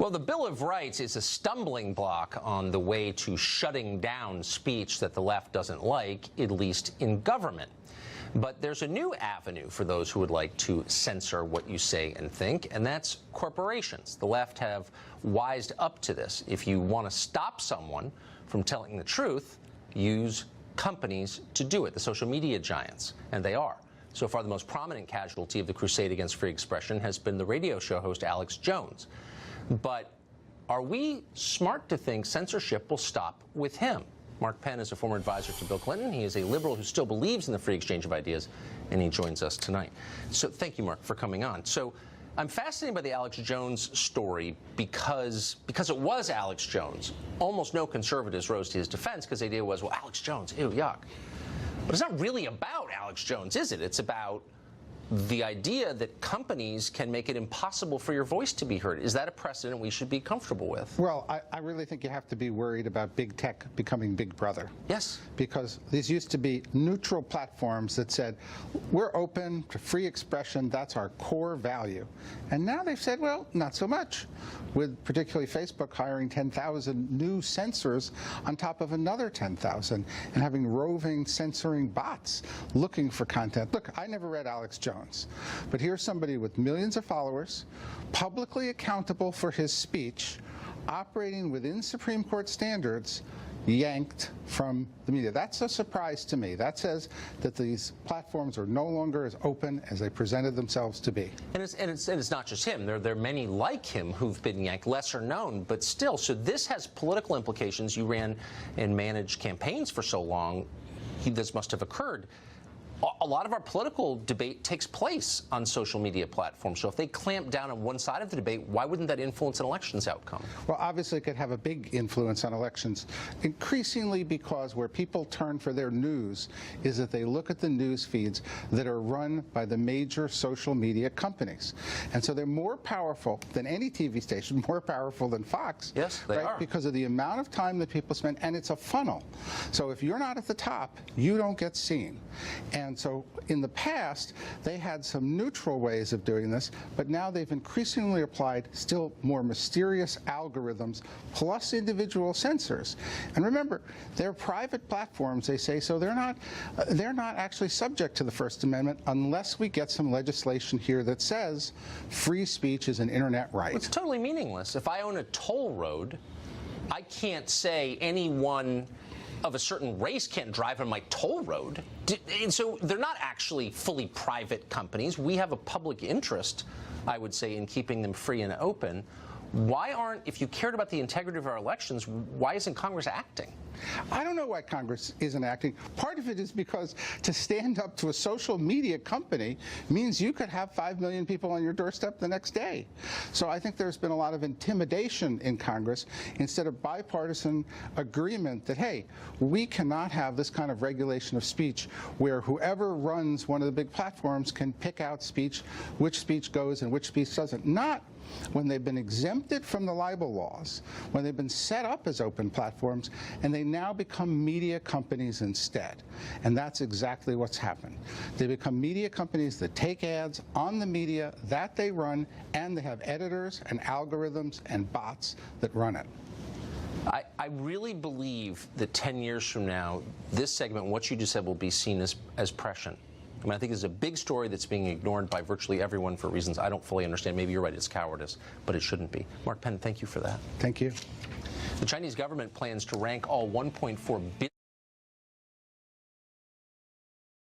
Well, the Bill of Rights is a stumbling block on the way to shutting down speech that the left doesn't like, at least in government. But there's a new avenue for those who would like to censor what you say and think, and that's corporations. The left have wised up to this. If you want to stop someone from telling the truth, use companies to do it, the social media giants, and they are. So far, the most prominent casualty of the crusade against free expression has been the radio show host Alex Jones. But are we smart to think censorship will stop with him? Mark Penn is a former advisor to Bill Clinton. He is a liberal who still believes in the free exchange of ideas, and he joins us tonight. So thank you, Mark, for coming on. So I'm fascinated by the Alex Jones story because it was Alex Jones. Almost no conservatives rose to his defense because the idea was, well, Alex Jones, ew, yuck. But it's not really about Alex Jones, is it? It's about the idea that companies can make it impossible for your voice to be heard. Is that a precedent we should be comfortable with? Well, I really think you have to be worried about big tech becoming Big Brother. Yes. Because these used to be neutral platforms that said, we're open to free expression, that's our core value. And now they've said, well, not so much, with particularly Facebook hiring 10,000 new censors on top of another 10,000 and having roving censoring bots looking for content. Look, I never read Alex Jones, but here's somebody with millions of followers, publicly accountable for his speech, operating within Supreme Court standards, yanked from the media. That's a surprise to me. That says that these platforms are no longer as open as they presented themselves to be. And it's not just him. There are many like him who've been yanked, lesser known, but still. So this has political implications. You ran and managed campaigns for so long. This must have occurred. A lot of our political debate takes place on social media platforms. So if they clamp down on one side of the debate, why wouldn't that influence an elections outcome? Well, obviously it could have a big influence on elections, increasingly because where people turn for their news is that they look at the news feeds that are run by the major social media companies. And so they're more powerful than any TV station, more powerful than Fox. Yes, they are. Because of the amount of time that people spend, and it's a funnel. So if you're not at the top, you don't get seen. And so in the past, they had some neutral ways of doing this, but now they've increasingly applied still more mysterious algorithms plus individual censors. And remember, they're private platforms, they say, so they're not actually subject to the First Amendment unless we get some legislation here that says free speech is an internet right. Well, it's totally meaningless. If I own a toll road, I can't say anyone of a certain race can't drive on my toll road. And so they're not actually fully private companies. We have a public interest, I would say, in keeping them free and open. Why aren't, if you cared about the integrity of our elections, why isn't Congress acting? I don't know why Congress isn't acting. Part of it is because to stand up to a social media company means you could have 5 million people on your doorstep the next day. So I think there's been a lot of intimidation in Congress instead of bipartisan agreement that, hey, we cannot have this kind of regulation of speech where whoever runs one of the big platforms can pick out speech, which speech goes and which speech doesn't. Not when they've been exempted from the libel laws, when they've been set up as open platforms, and they now become media companies instead. And that's exactly what's happened. They become media companies that take ads on the media that they run, and they have editors and algorithms and bots that run it. I really believe that 10 years from now, this segment, what you just said, will be seen as prescient. I mean, I think it's a big story that's being ignored by virtually everyone for reasons I don't fully understand. Maybe you're right, it's cowardice, but it shouldn't be. Mark Penn, thank you for that. Thank you. The Chinese government plans to rank all 1.4 billion